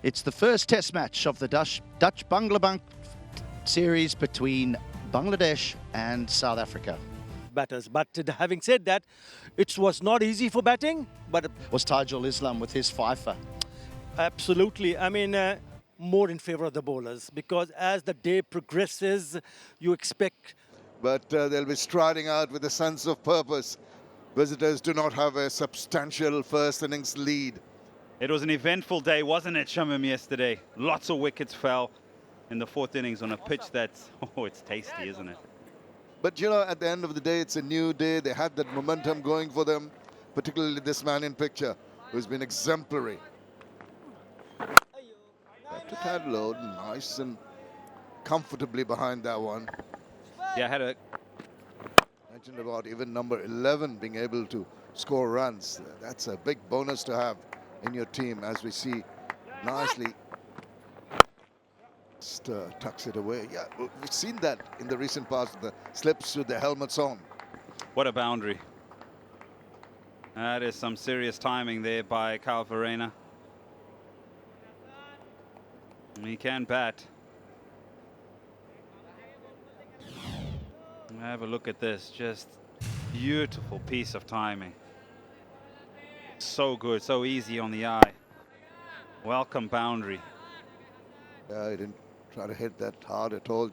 It's the first test match of the Dutch Bangla series between Bangladesh and South Africa. Batters. But having said that, it was not easy for batting, but Was Tajul Islam with his fifer? absolutely. I mean, more in favor of the bowlers, because as the day progresses, you expect. But they'll be striding out with a sense of purpose. Visitors do not have a substantial first innings lead. It was an eventful day, wasn't it, Shamim, yesterday? Lots of wickets fell in the fourth innings on a pitch that's, oh, it's tasty, isn't it? But, you know, at the end of the day, it's a new day. They had that momentum going for them, particularly this man in picture, who's been exemplary. Left it had low, nice and comfortably behind that one. Yeah, I had a Mentioned about even number 11 being able to score runs. That's a big bonus to have in your team, as we see nicely. Just tucks it away. Yeah, we've seen that in the recent past, the slips with the helmets on. What a boundary. That is some serious timing there by Verreynne. He can bat. Have a look at this, just beautiful piece of timing. So good, so easy on the eye. Welcome boundary. Yeah, he didn't try to hit that hard at all.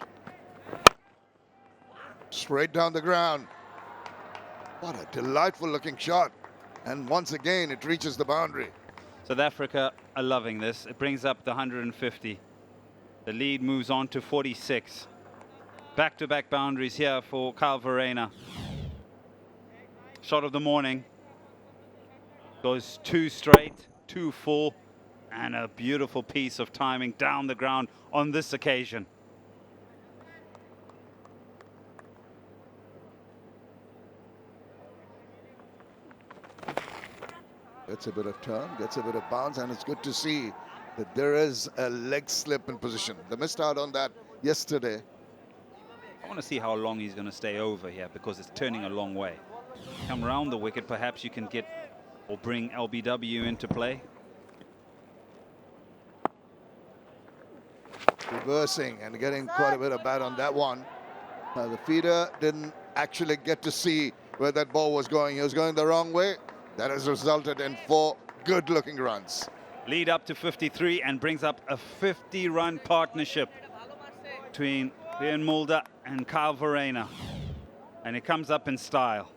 Straight down the ground. What a delightful looking shot. And once again, it reaches the boundary. South Africa are loving this. It brings up the 150. The lead moves on to 46. Back-to-back boundaries here for Verreynne. Shot of the morning. Goes 2 straight, 2 full, and a beautiful piece of timing down the ground on this occasion. Gets a bit of turn, gets a bit of bounce, and it's good to see that there is a leg slip in position. They missed out on that yesterday. I want to see how long he's going to stay over here, because it's turning a long way. Come around the wicket, perhaps you can get or bring LBW into play. Reversing and getting quite a bit of bat on that one. The feeder didn't actually get to see where that ball was going. He was going the wrong way. That has resulted in 4 good-looking runs. Lead up to 53 and brings up a 50-run partnership between Verreynne Mulder and Verreynne. And it comes up in style.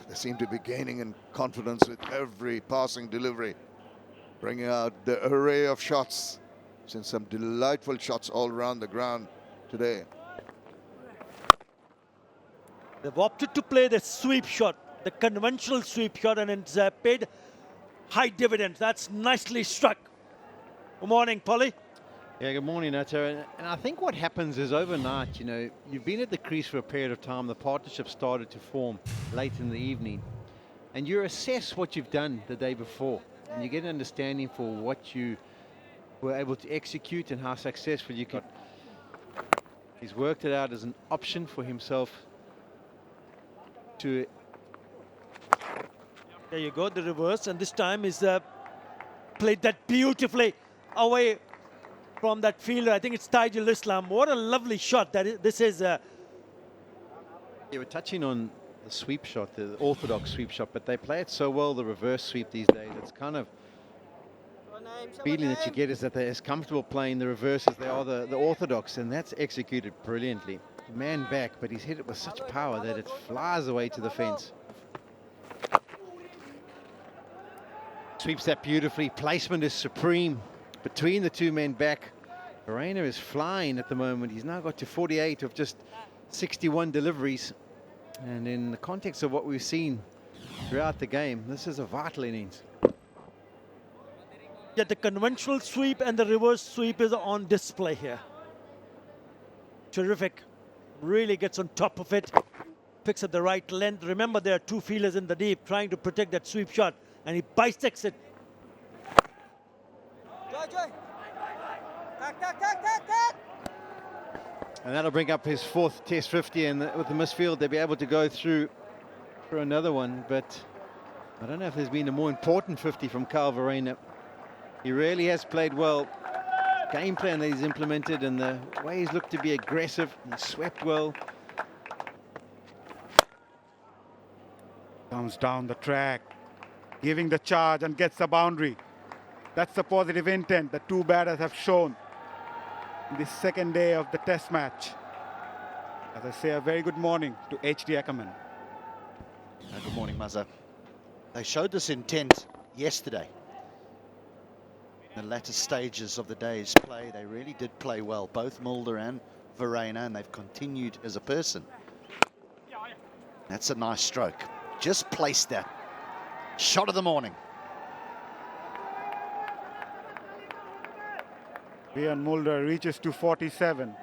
They seem to be gaining in confidence with every passing delivery, bringing out the array of shots. Seen some delightful shots all around the ground today. They've opted to play the sweep shot, the conventional sweep shot, and it's paid high dividends. That's nicely struck. Good morning, Polly. Yeah, good morning, Nato. And I think what happens is overnight, you know, you've been at the crease for a period of time. The partnership started to form late in the evening. And you assess what you've done the day before. And you get an understanding for what you were able to execute and how successful you could. He's worked it out as an option for himself to. There you go, the reverse. And this time is played that beautifully away from that fielder. I think it's Tajul Islam. What a lovely shot this is. You were touching on the sweep shot, the orthodox sweep shot, but they play it so well, the reverse sweep these days. It's kind of feeling that you get is that they're as comfortable playing the reverse as they are the orthodox, and that's executed brilliantly. Man back, but he's hit it with such power that it flies away to the fence. Sweeps that beautifully. Placement is supreme between the 2 men back. Verreynne is flying at the moment. He's now got to 48 of just 61 deliveries. And in the context of what we've seen throughout the game, this is a vital innings. Yeah, the conventional sweep and the reverse sweep is on display here. Terrific. Really gets on top of it. Picks at the right length. Remember, there are 2 fielders in the deep trying to protect that sweep shot, and he bisects it. And that'll bring up his 4th Test 50, and with the misfield, they'll be able to go through for another one. But I don't know if there's been a more important 50 from Verreynne. He really has played well. Game plan that he's implemented and the way he's looked to be aggressive. He swept well. Comes down the track, giving the charge and gets the boundary. That's the positive intent the two batters have shown in the second day of the test match. As I say, a very good morning to H.D. Ackerman. Good morning, Mazza. They showed this intent yesterday. In the latter stages of the day's play, they really did play well, both Mulder and Verreynne, and they've continued as a person. That's a nice stroke. Just placed that. Shot of the morning. Verreynne Mulder reaches to 47.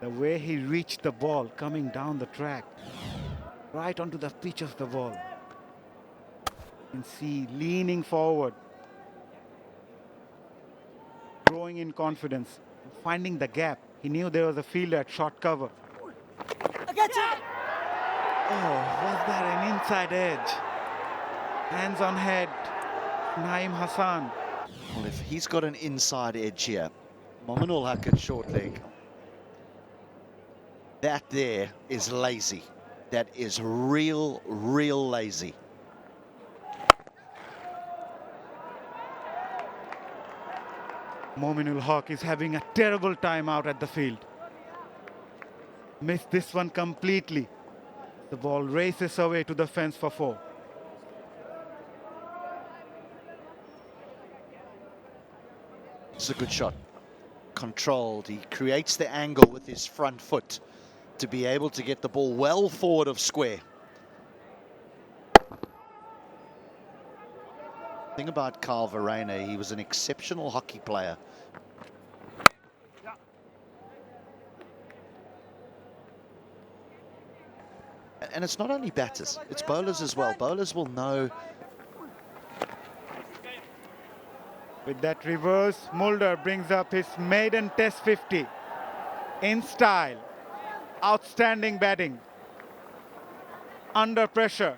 The way he reached the ball coming down the track, right onto the pitch of the ball. You can see leaning forward, growing in confidence, finding the gap. He knew there was a fielder at short cover. Oh, was that an inside edge? Hands on head, Naeem Hassan. Well, if he's got an inside edge here, Mominul Haq at short leg. That there is lazy. That is real lazy. Mominul Haq is having a terrible time out at the field. Missed this one completely. The ball races away to the fence for 4. It's a good shot. Controlled. He creates the angle with his front foot to be able to get the ball well forward of square. The thing about Verreynne, he was an exceptional hockey player. And it's not only batters, it's bowlers as well. Bowlers will know. With that reverse, Mulder brings up his maiden test 50 in style. Outstanding batting. Under pressure.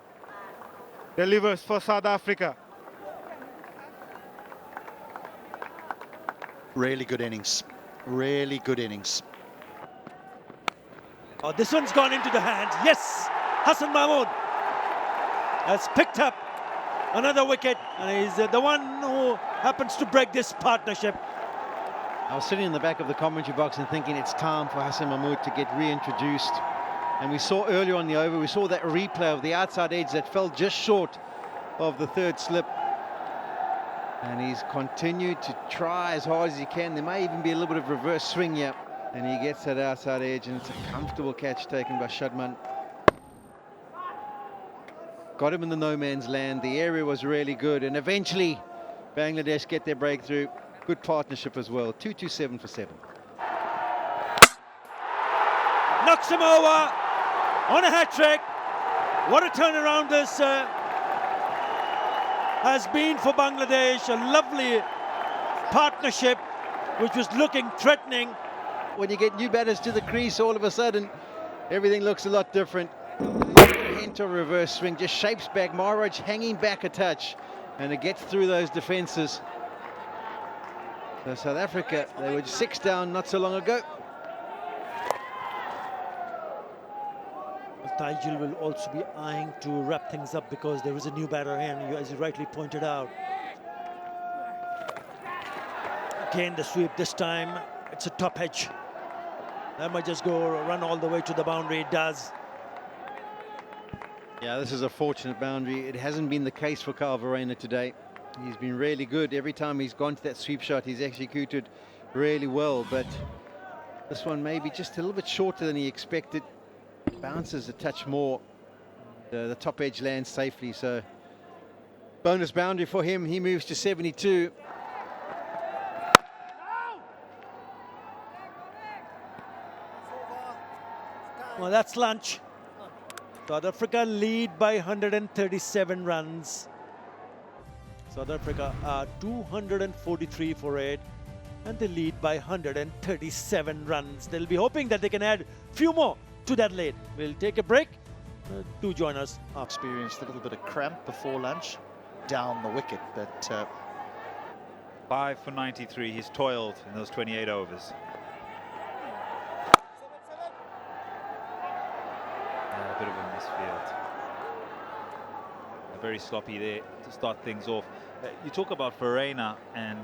Delivers for South Africa. Really good innings. Really good innings. Oh, this one's gone into the hands. Yes, Hassan Mahmood has picked up another wicket, and he's the one who happens to break this partnership. I was sitting in the back of the commentary box and thinking it's time for Hassan Mahmood to get reintroduced. And we saw earlier on the over, we saw that replay of the outside edge that fell just short of the third slip. And he's continued to try as hard as he can. There may even be a little bit of reverse swing here. And he gets that outside edge, and it's a comfortable catch taken by Shadman. Got him in the no man's land. The area was really good, and eventually Bangladesh get their breakthrough. Good partnership as well. 227 for 7. Knocks him over on a hat trick. What a turnaround this has been for Bangladesh. A lovely partnership which was looking threatening. When you get new batters to the crease, all of a sudden everything looks a lot different. Hint of reverse swing, just shapes back. Maharaj hanging back a touch, and it gets through those defenses. So South Africa, they were 6 down not so long ago. Taijul will also be eyeing to wrap things up because there is a new batter here, as you rightly pointed out. Again, the sweep this time. It's a top edge. That might just go run all the way to the boundary. It does. Yeah, this is a fortunate boundary. It hasn't been the case for Verreynne today. He's been really good. Every time he's gone to that sweep shot, he's executed really well. But this one maybe just a little bit shorter than he expected. Bounces a touch more. The top edge lands safely. So bonus boundary for him. He moves to 72. Well, that's lunch. South Africa lead by 137 runs. South Africa are 243 for 8, and they lead by 137 runs. They'll be hoping that they can add a few more to that lead. We'll take a break. to join us. Experienced a little bit of cramp before lunch, down the wicket, but 5 for 93. He's toiled in those 28 overs. A bit of a misfield. Very sloppy there to start things off. You talk about Verreynne, and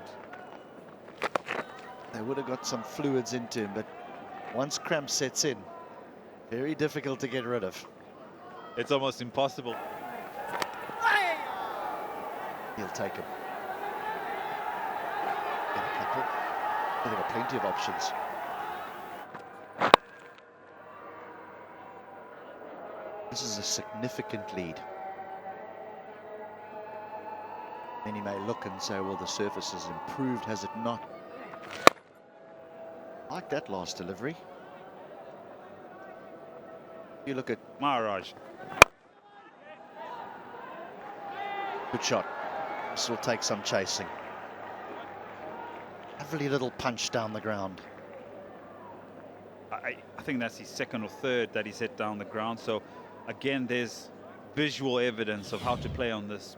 they would have got some fluids into him, but once cramp sets in, very difficult to get rid of. it's almost impossible. He'll take him. Get a couple. They've got plenty of options. This is a significant lead. Many may look and say, well, the surface has improved, has it not? I like that last delivery. You look at Maharaj. good shot. This will take some chasing. Lovely little punch down the ground. I think that's his second or third that he's hit down the ground. So again, there's visual evidence of how to play on this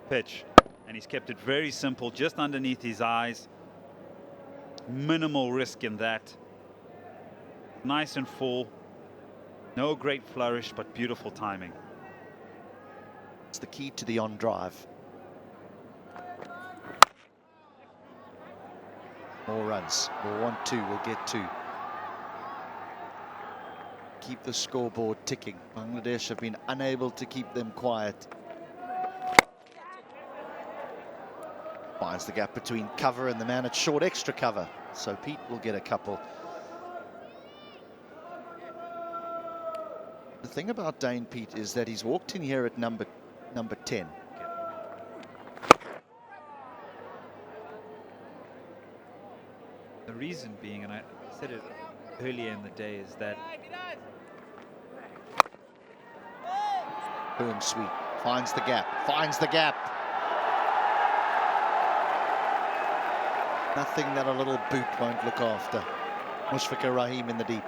pitch. And he's kept it very simple, just underneath his eyes. Minimal risk in that. Nice and full. No great flourish, but beautiful timing. It's the key to the on drive. More runs. We'll want two. We'll get two. Keep the scoreboard ticking. Bangladesh have been unable to keep them quiet. Finds the gap between cover and the man at short extra cover. So Pete will get a couple. The thing about Dane Pete is that he's walked in here at number 10. The reason being, and I said it earlier in the day, is that Boom, sweep. Finds the gap. Finds the gap. Nothing that a little boot won't look after. Mushfiqur Rahim in the deep.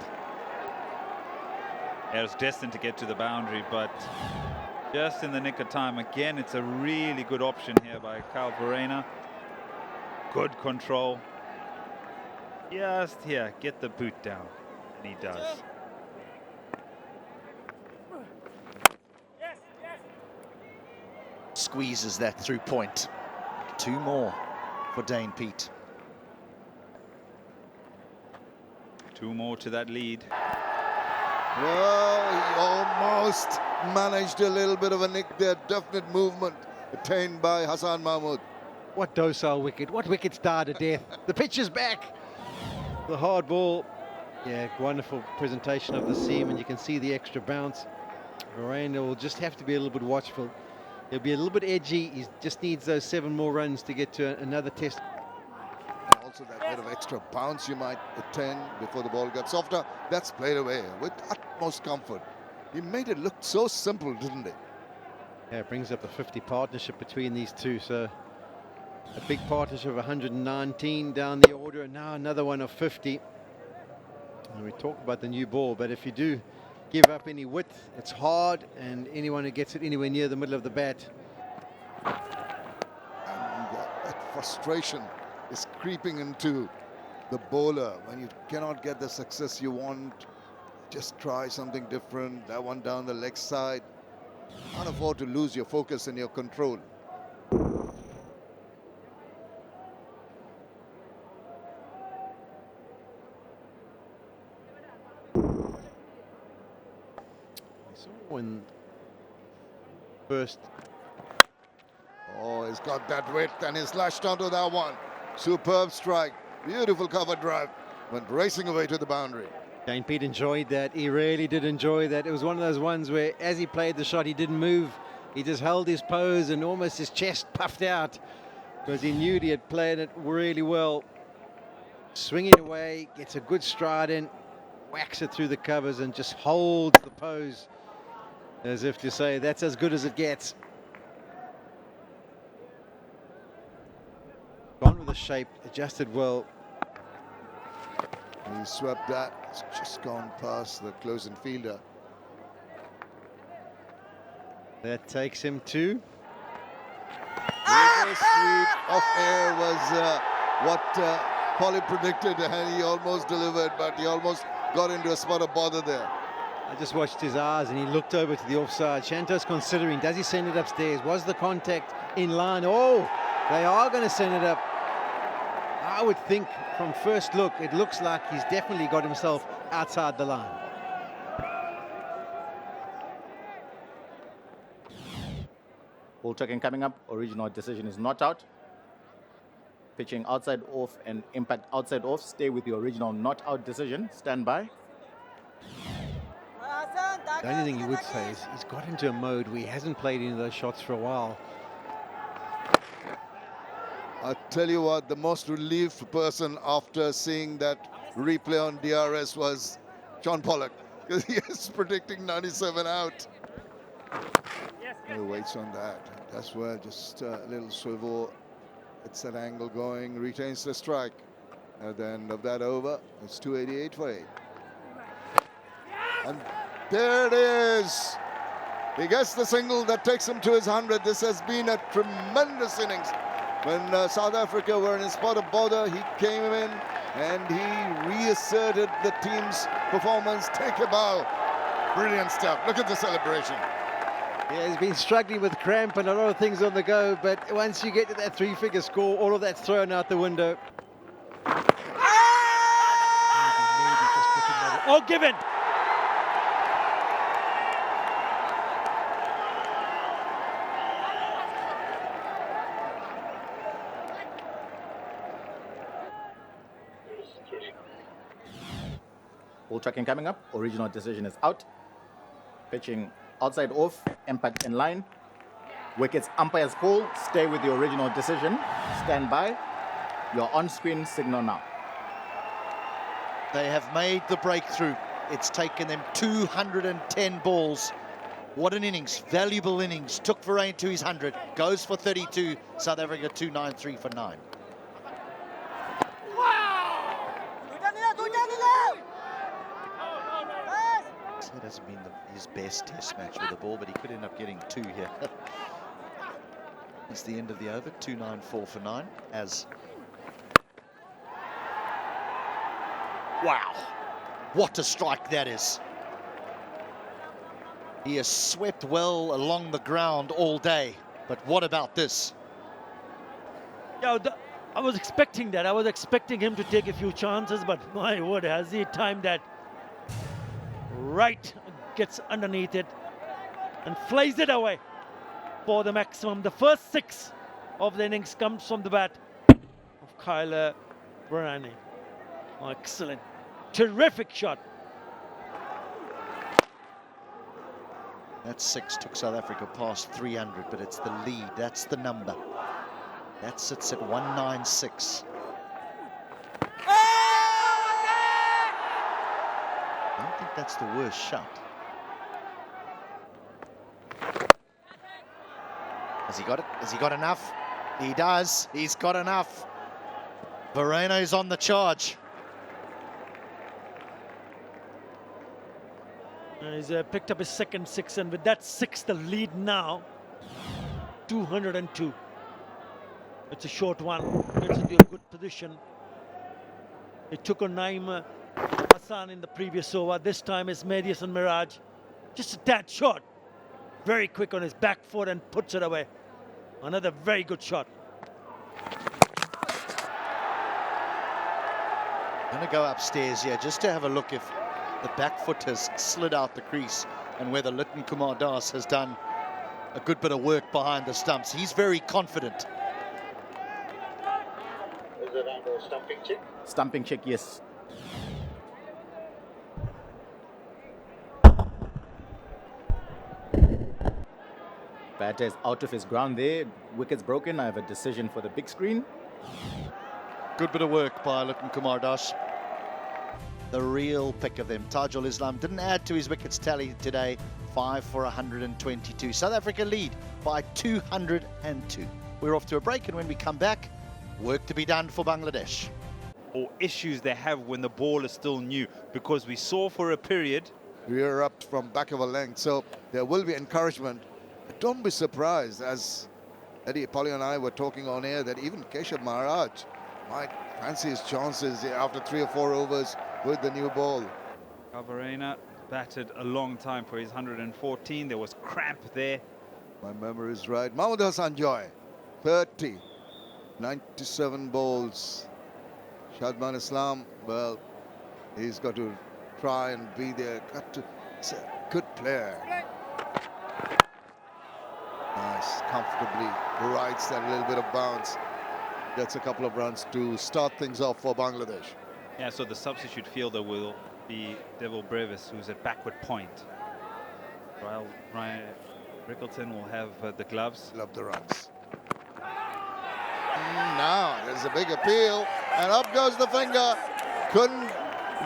it was destined to get to the boundary, but just in the nick of time. Again, it's a really good option here by Verreynne. Good control. Just here, get the boot down. And he does. Squeezes that through point. Two more for Dane Pete. Two more to that lead. Well, he almost managed a little bit of a nick there. Definite movement attained by Hassan Mahmood. What docile wicket. What wickets die to death. The pitch is back. The hard ball. Yeah, wonderful presentation of the seam, and you can see the extra bounce. Verreynne will just have to be a little bit watchful. He'll be a little bit edgy. He just needs those 7 more runs to get to another test. And also that bit of extra bounce you might attain before the ball gets softer. That's played away with utmost comfort. He made it look so simple, didn't he? Yeah, it brings up the 50 partnership between these two. So a big partnership of 119 down the order, and now another one of 50. And we talk about the new ball, but if you do give up any width, it's hard, and anyone who gets it anywhere near the middle of the bat. And that frustration is creeping into the bowler when you cannot get the success you want. Just try something different. That one down the leg side. Can't afford to lose your focus and your control. When first, oh, he's got that width and he's lashed onto that one. Superb strike. Beautiful cover drive. Went racing away to the boundary. Dane Pete enjoyed that. He really did enjoy that. It was one of those ones where as he played the shot, he didn't move. He just held his pose and almost his chest puffed out because he knew he had played it really well. Swinging away, gets a good stride in, whacks it through the covers and just holds the pose, as if to say, that's as good as it gets. Gone with the shape, adjusted well. He swept that. It's just gone past the closing fielder. That takes him to... Reverse sweep off air was what Polly predicted, and he almost delivered, but he almost got into a spot of bother there. I just watched his eyes and he looked over to the offside. Shanto's considering, does he send it upstairs? Was the contact in line? Oh, they are going to send it up. I would think from first look, it looks like he's definitely got himself outside the line. Ball tracking coming up. Original decision is not out. Pitching outside off and impact outside off. Stay with the original not out decision. Stand by. The only thing you would say is he's got into a mode where he hasn't played any of those shots for a while. I tell you what, the most relieved person after seeing that replay on DRS was John Pollock, because he is predicting 97 out. No weights on that. That's where just a little swivel. It's that angle going, retains the strike. At the end of that over, it's 288 for 8. And there it is. He gets the single that takes him to his 100. This has been a tremendous innings. When South Africa were in a spot of bother, he came in and he reasserted the team's performance. Take a bow. Brilliant stuff. Look at the celebration. Yeah, he's been struggling with cramp and a lot of things on the go, but once you get to that three-figure score, all of that's thrown out the window. Oh, given. Ball tracking coming up. Original decision is out. Pitching outside off. Impact in line. Wickets umpire's call. Stay with the original decision. Stand by. Your on-screen signal now. They have made the breakthrough. It's taken them 210 balls. What an innings, valuable innings. Took Verreynne to his 100. Goes for 32. South Africa 293 for 9. That hasn't been his best test match with the ball, but he could end up getting 2 here. It's the end of the over, 294 for 9. As wow, what a strike that is. He has swept well along the ground all day, but what about this? Yeah, I was expecting that. I was expecting him to take a few chances, but my word, has he timed that right, gets underneath it and flies it away for the maximum. The first 6 of the innings comes from the bat of Verreynne. Oh, excellent, terrific shot. That 6 took South Africa past 300, but it's the lead. That's the number. That sits at 196. I don't think that's the worst shot. Has he got it? Has he got enough? He does. He's got enough. Verreynne's on the charge. He's picked up his second 6, and with that 6, the lead now 202. It's a short one. Gets into a good position. It took on Naim Hassan in the previous over. This time it's Medius and Maharaj. Just a tad short. Very quick on his back foot and puts it away. Another very good shot. I'm going to go upstairs here just to have a look if the back foot has slid out the crease and whether Litton Kumar Das has done a good bit of work behind the stumps. He's very confident. Is it under stumping check? Stumping check, yes. Batter is out of his ground there. Wickets broken. I have a decision for the big screen. Good bit of work by Litton Kumar Das. The real pick of them. Tajul Islam didn't add to his wickets tally today. 5 for 122. South Africa lead by 202. We're off to a break, and when we come back, work to be done for Bangladesh. Or issues they have when the ball is still new, because we saw for a period We are up from back of a length, so there will be encouragement Don't be surprised, as Eddie, Polly and I were talking on air, that even Keshav Maharaj might fancy his chances after 3 or 4 overs with the new ball. Verreynne batted a long time for his 114. There was cramp there. My memory is right. Mohammad Hassan Joy, 30, 97 balls. Shadman Islam, well, he's got to try and be there. He's a good player. Nice, comfortably rides that little bit of bounce. Gets a couple of runs to start things off for Bangladesh. Yeah, so the substitute fielder will be Devil Brevis, who's at backward point. While Ryan Rickleton will have the gloves. Love the runs. Now there's a big appeal, and up goes the finger. Couldn't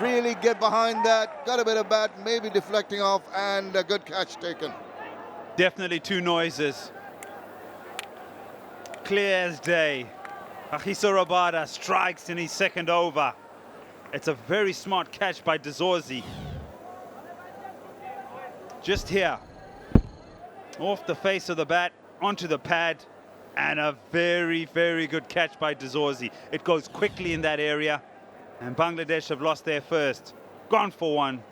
really get behind that. Got a bit of bat, maybe deflecting off, and a good catch taken. Definitely 2 noises. Clear as day. Kagiso Rabada strikes in his 2nd over. It's a very smart catch by De Zorzi. Just here. Off the face of the bat, onto the pad. And a very, very good catch by De Zorzi. It goes quickly in that area. And Bangladesh have lost their first. Gone for 1.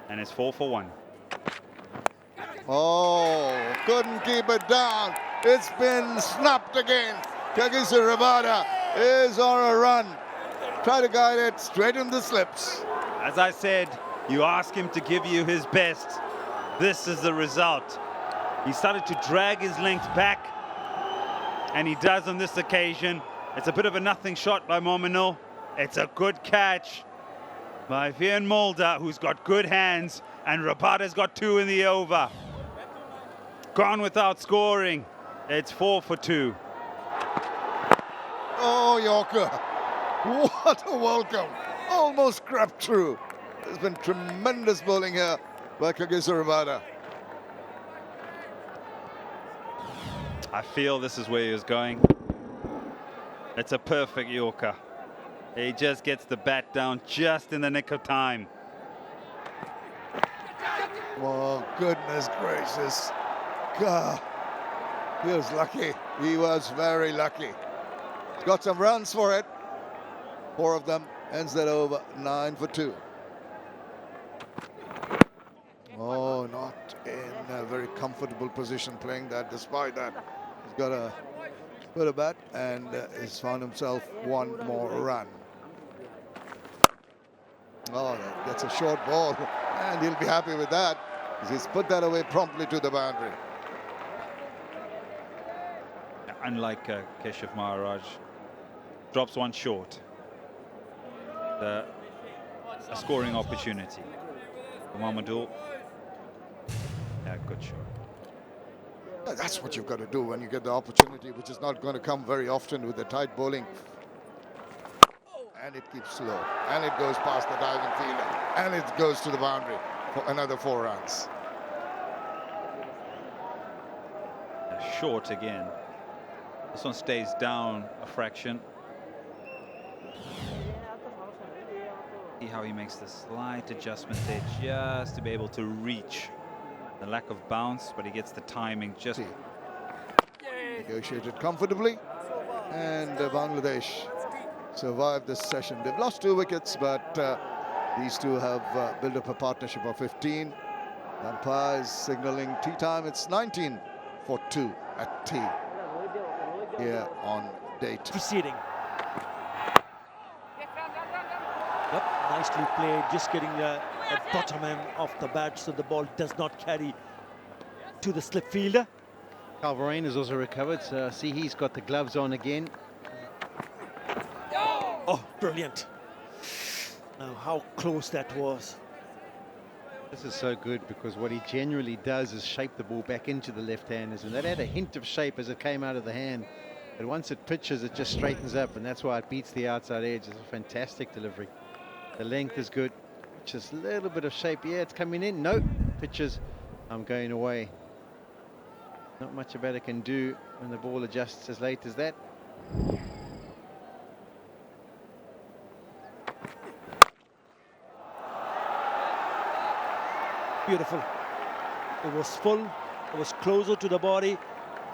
And it's 4 for 1. Oh, couldn't keep it down. It's been snapped again. Kagiso Rabada is on a run. Try to guide it straight in the slips. As I said, you ask him to give you his best. This is the result. He started to drag his length back, and he does on this occasion. It's a bit of a nothing shot by Mominul. It's a good catch by Verreynne Mulder, who's got good hands, and Rabada's got 2 in the over. Gone without scoring. It's 4 for 2. Oh, Yorker. What a welcome. Almost crept through. There's been tremendous bowling here by Kagiso Rabada. I feel this is where he was going. It's a perfect Yorker. He just gets the bat down just in the nick of time. Oh, goodness gracious. God, he was lucky. He was very lucky. He's got some runs for it. 4 of them. Ends that over. 9 for 2. Oh, not in a very comfortable position playing that. Despite that, he's got a bit of bat and has found himself 1 more run. Oh, that's a short ball, and he'll be happy with that. He's put that away promptly to the boundary. Unlike Keshav Maharaj, drops 1 short. A scoring opportunity. Mamadou. Yeah, good shot. That's what you've got to do when you get the opportunity, which is not going to come very often with the tight bowling. And it keeps slow, and it goes past the diving fielder, and it goes to the boundary for another 4 runs. Short again. This one stays down a fraction. See how he makes the slight adjustment there just to be able to reach the lack of bounce, but he gets the timing just. Negotiated comfortably, and Bangladesh survived this session. They've lost 2 wickets, but these two have built up a partnership of 15. Umpire is signaling tea time. It's 19 for 2 at tea here on day 2. Proceeding. Yep, nicely played. Just getting the bottom end of the bat so the ball does not carry to the slip fielder. Verreynne has also recovered, so see he's got the gloves on again. Oh, brilliant. Now, how close that was. This is so good because what he generally does is shape the ball back into the left-handers, and that had a hint of shape as it came out of the hand. But once it pitches, it just straightens up, and that's why it beats the outside edge. It's a fantastic delivery. The length is good. Just a little bit of shape. Yeah, it's coming in. No, pitches. I'm going away. Not much a batter can do when the ball adjusts as late as that. Beautiful. It was full, It was closer to the body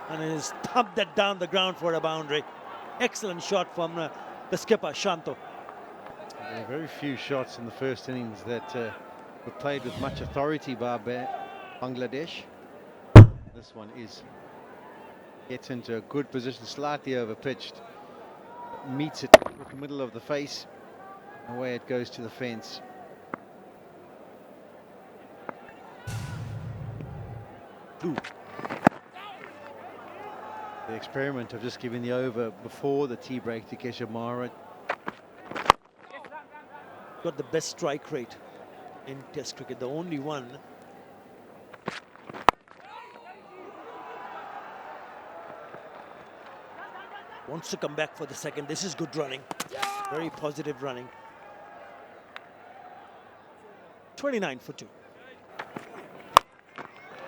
and he thumped that down the ground for a boundary. Excellent shot from the skipper, Shanto. There are very few shots in the first innings that were played with much authority by Bangladesh. This one gets into a good position, slightly over pitched, meets it with the middle of the face, away it goes to the fence. Ooh. The experiment of just giving the over before the tea break to Keshav Maharaj. Got the best strike rate in Test cricket, the only one. Wants to come back for the second. This is good running. Very positive running. 29 for 2.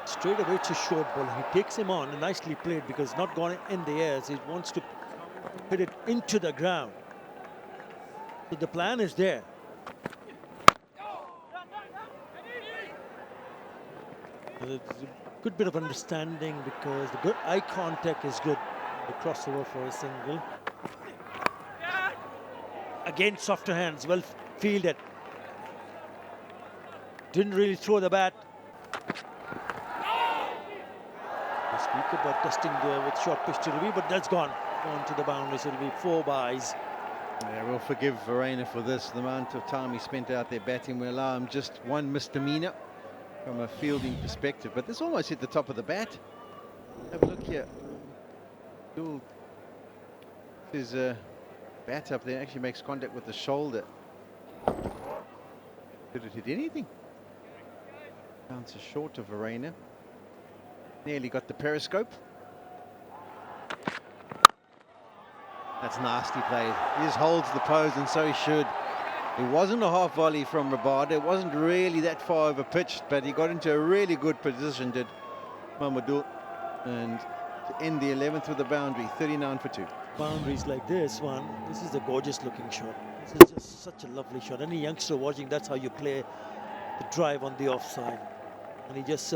Straight away it's a short ball. He takes him on, nicely played because not gone in the air. So he wants to hit it into the ground. So the plan is there. There's a good bit of understanding because the good eye contact is good. The crossover for a single. Again, softer hands, well fielded. Didn't really throw the bat. We speak about testing there with short pitch to review, but that's gone to the boundary, so it'll be 4 byes. Yeah, we'll forgive Verreynne for this. The amount of time he spent out there batting will allow him just one misdemeanor from a fielding perspective, but this almost hit the top of the bat. Have a look here. His bat up there actually makes contact with the shoulder. Did it hit anything? Bounces short of Verreynne. Nearly got the periscope. That's nasty play. He just holds the pose, and so he should. It wasn't a half volley from Rabada. It wasn't really that far over pitched, but he got into a really good position, did Mamadou. And to end the 11th with the boundary, 39 for 2. Boundaries like this one, this is a gorgeous looking shot. This is just such a lovely shot. Any youngster watching, that's how you play the drive on the offside. And he just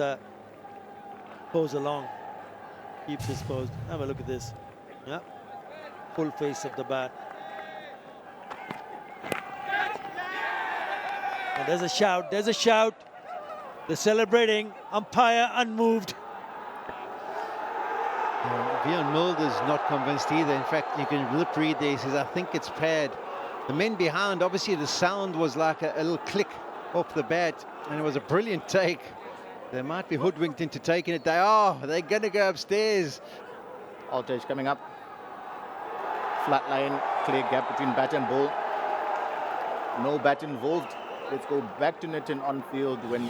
pose along, keeps his pose. Have a look at this. Yeah, full face of the bat. And there's a shout, there's a shout. They're celebrating, umpire unmoved. Vion Mulder's not convinced either. In fact, you can lip read there. He says, I think it's pad. The men behind, obviously the sound was like a little click off the bat, and it was a brilliant take. They might be hoodwinked into taking it. They are. They're going to go upstairs. Outage coming up. Flat line, clear gap between bat and ball. No bat involved. Let's go back to Nitin on field when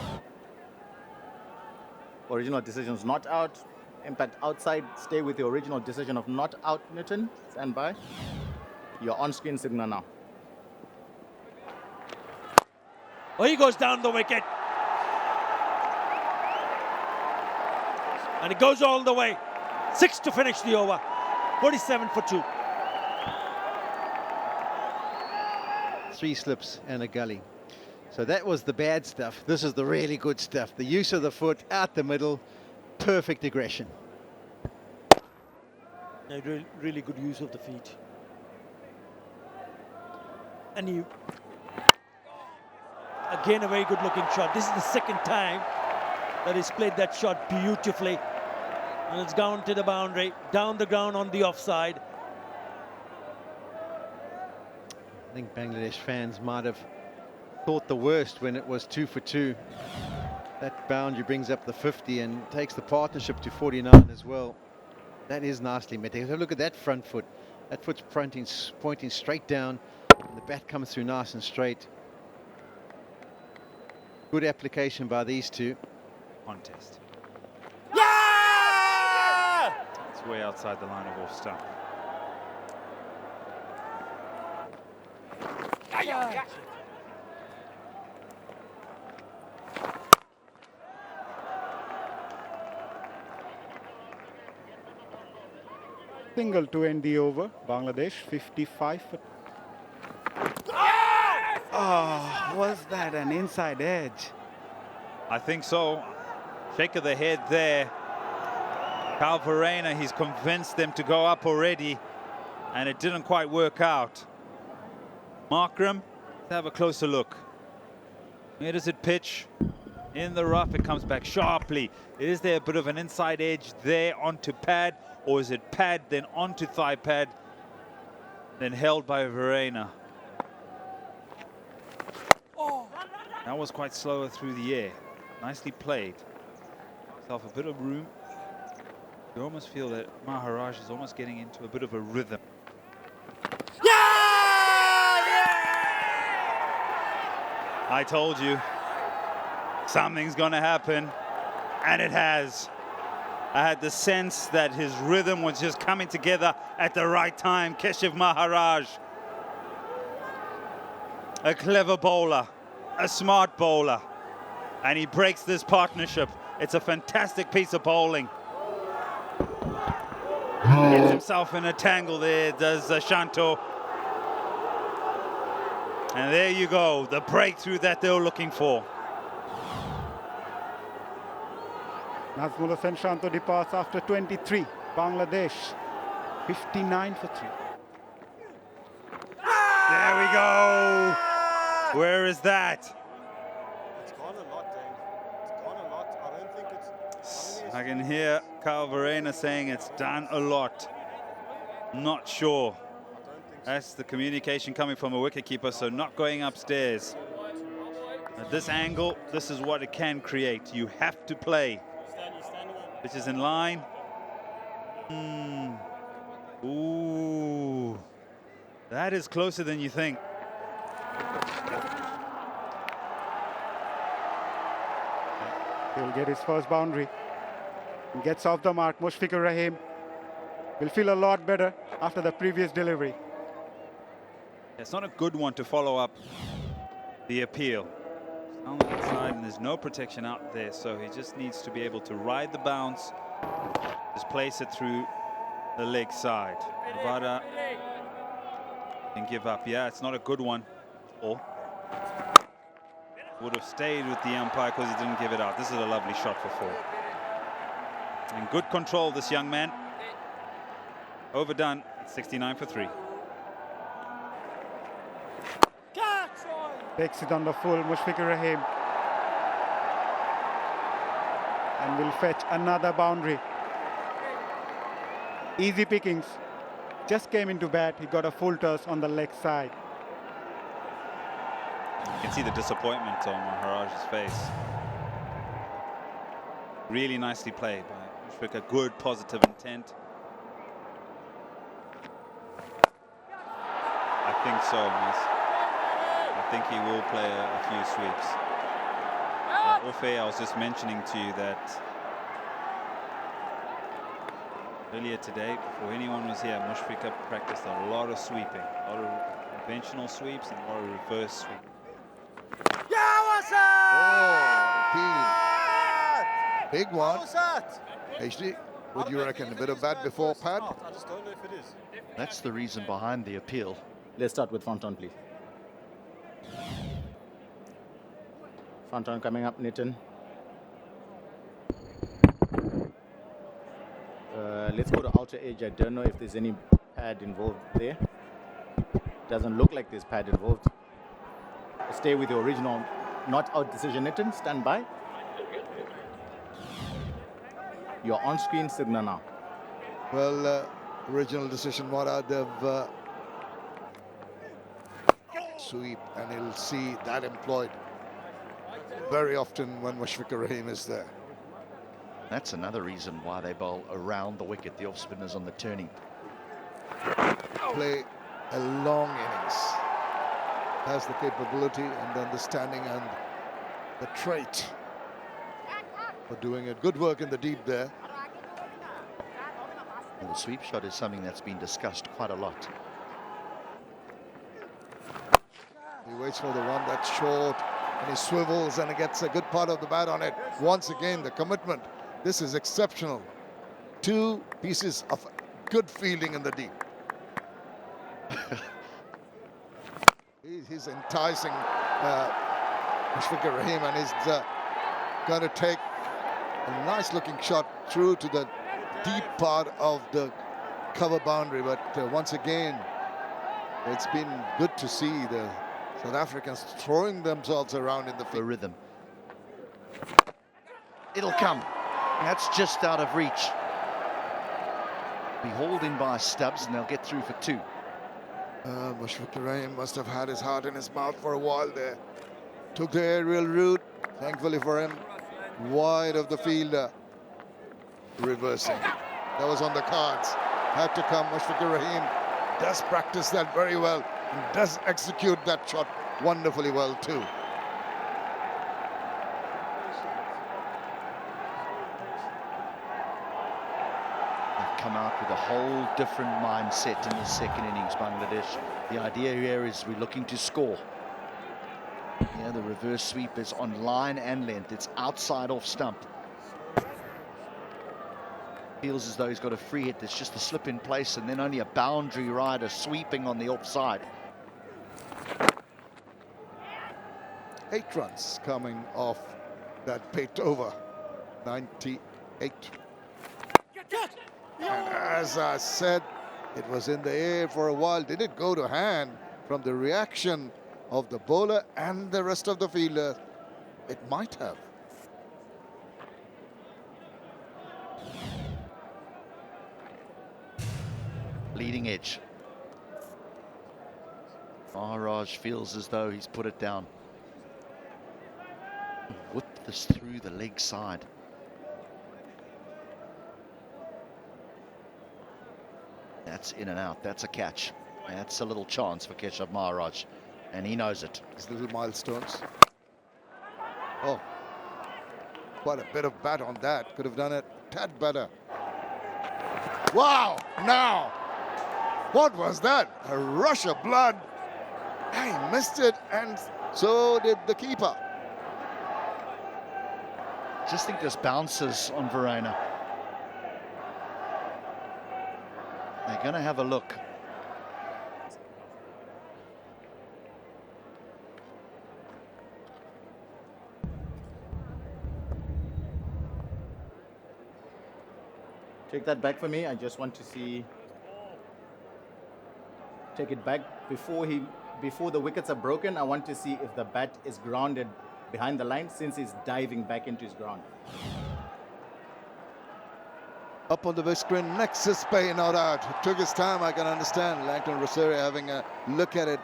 original decision's not out. Impact outside. Stay with the original decision of not out, Nitin. Stand by. Your on-screen signal now. Oh, he goes down the wicket. And it goes all the way. 6 to finish the over. 47 for 2. 3 slips and a gully. So that was the bad stuff. This is the really good stuff. The use of the foot out the middle. Perfect aggression. Really good use of the feet. And you... Again, a very good looking shot. This is the second time that he's played that shot beautifully. And it's gone to the boundary, down the ground on the offside. I think Bangladesh fans might have thought the worst when it was 2 for 2. That boundary brings up the 50 and takes the partnership to 49 as well. That is nicely met. Have a look at that front foot. That foot's pointing straight down. And the bat comes through nice and straight. Good application by these two. Contest. Yeah! It's way outside the line of off stump. Single to end the over. Bangladesh 55 for... Oh, was that an inside edge? I think so. Shake of the head there. Verreynne, he's convinced them to go up already, and it didn't quite work out. Markram, let's have a closer look. Where does it pitch? In the rough, it comes back sharply. Is there a bit of an inside edge there onto pad, or is it pad then onto thigh pad, then held by Verreynne? That was quite slower through the air. Nicely played. Himself a bit of room. You almost feel that Maharaj is almost getting into a bit of a rhythm. I told you, something's gonna happen, and it has. I had the sense that his rhythm was just coming together at the right time. Keshav Maharaj, a clever bowler, a smart bowler, and he breaks this partnership. It's a fantastic piece of bowling. Gets himself in a tangle there, does Shanto. And there you go, the breakthrough that they were looking for. Nazmul Hossain Shanto departs after 23. Bangladesh 59 for 3. There we go. Where is that? It's gone a lot, Dave. It's gone a lot. I don't think it's... I can hear Verreynne saying it's done a lot. Not sure. That's the communication coming from a wicketkeeper, so not going upstairs. At this angle, this is what it can create. You have to play. Which is in line. Ooh. That is closer than you think. He'll get his first boundary. He gets off the mark. Mushfiqur Rahim will feel a lot better after the previous delivery. It's not a good one to follow up the appeal. It's on that side, and there's no protection out there, so he just needs to be able to ride the bounce, just place it through the leg side. Nevada can give up. Yeah, it's not a good one. Or would have stayed with the umpire because he didn't give it out. This is a lovely shot for 4. And good control, this young man. Overdone, 69 for 3. Takes it on the full, Mushfiqur Rahim. And will fetch another boundary. Easy pickings. Just came into bat. He got a full toss on the leg side. You can see the disappointment on Maharaj's face. Really nicely played by Mushfiqur. Good positive intent. I think so, miss. I think he will play a few sweeps. I was just mentioning to you that earlier today, before anyone was here, Mushfiqur practiced a lot of sweeping, a lot of conventional sweeps and a lot of reverse sweeping. Big one. HD, would you reckon a bit of bat before pad? I just don't know if it is. That's the reason behind the appeal. Let's start with front on, please. Front on coming up, Nitin. Let's go to outer edge. I don't know if there's any pad involved there. Doesn't look like there's pad involved. Stay with the original not out decision, Nitin. Stand by. Your on-screen signal now. Well, original decision, Maharaj, they've sweep, and he'll see that employed very often when Mushfiqur Rahim is there. That's another reason why they bowl around the wicket, the off-spinners on the turning. Play a long innings. Has the capability and the understanding and the trait for doing it. Good work in the deep there. And the sweep shot is something that's been discussed quite a lot. He waits for the one that's short, and he swivels and he gets a good part of the bat on it. Once again, the commitment. This is exceptional. 2 pieces of good fielding in the deep. He's enticing Mushfiqur Rahim, and he's going to take a nice looking shot through to the deep part of the cover boundary, but once again, it's been good to see the South Africans throwing themselves around in the For field. rhythm. It'll come. That's just out of reach. Be hauled in by Stubbs and they'll get through for 2. Verreynne must have had his heart in his mouth for a while there. Took the aerial route, thankfully for him, wide of the fielder. Reversing. That was on the cards. Had to come. Verreynne does practice that very well and does execute that shot wonderfully well too. Come out with a whole different mindset in the second innings, Bangladesh. The idea here is we're looking to score. Yeah, the reverse sweep is on line and length. It's outside off stump. Feels as though he's got a free hit. There's just a slip in place and then only a boundary rider sweeping on the offside. 8 runs coming off that bait over. 98. And as I said, it was in the air for a while. Did it go to hand from the reaction of the bowler and the rest of the fielder? It might have. Leading edge. Maharaj feels as though he's put it down. Whip this through the leg side. That's in and out. That's a catch. That's a little chance for Keshav Maharaj, and he knows it. These little milestones. Oh, quite a bit of bat on that. Could have done it a tad better. Wow! Now, what was that? A rush of blood. He missed it, and so did the keeper. Just think this bounces on Verreynne. They're going to have a look. Take that back for me. I just want to see. Take it back before the wickets are broken. I want to see if the bat is grounded behind the line since he's diving back into his ground. Up on the big screen, Nexus Pay not out. It took his time, I can understand. Langton Rosario having a look at it.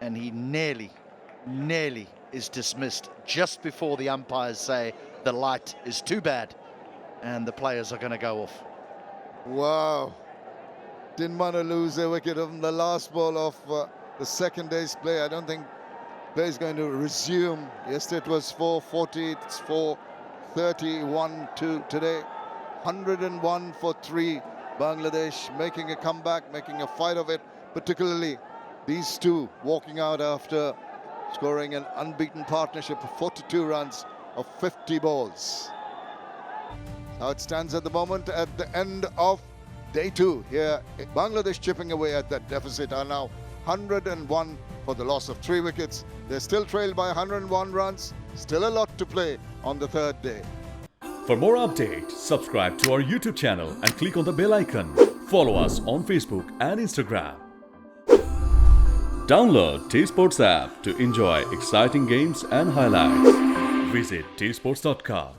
And he nearly is dismissed just before the umpires say the light is too bad and the players are going to go off. Wow. Didn't want to lose a wicket on the last ball of the second day's play. I don't think play is going to resume. Yesterday it was 440, it's 4:31 today. 101 for 3. Bangladesh making a comeback, making a fight of it, particularly these two walking out after scoring an unbeaten partnership of 42 runs of 50 balls. How it stands at the moment at the end of day 2 here. Bangladesh chipping away at that deficit are now 101 for the loss of 3 wickets. They're still trailed by 101 runs. Still a lot to play on the 3rd day. For more updates, subscribe to our YouTube channel and click on the bell icon. Follow us on Facebook and Instagram. Download T-Sports app to enjoy exciting games and highlights. Visit tsports.com.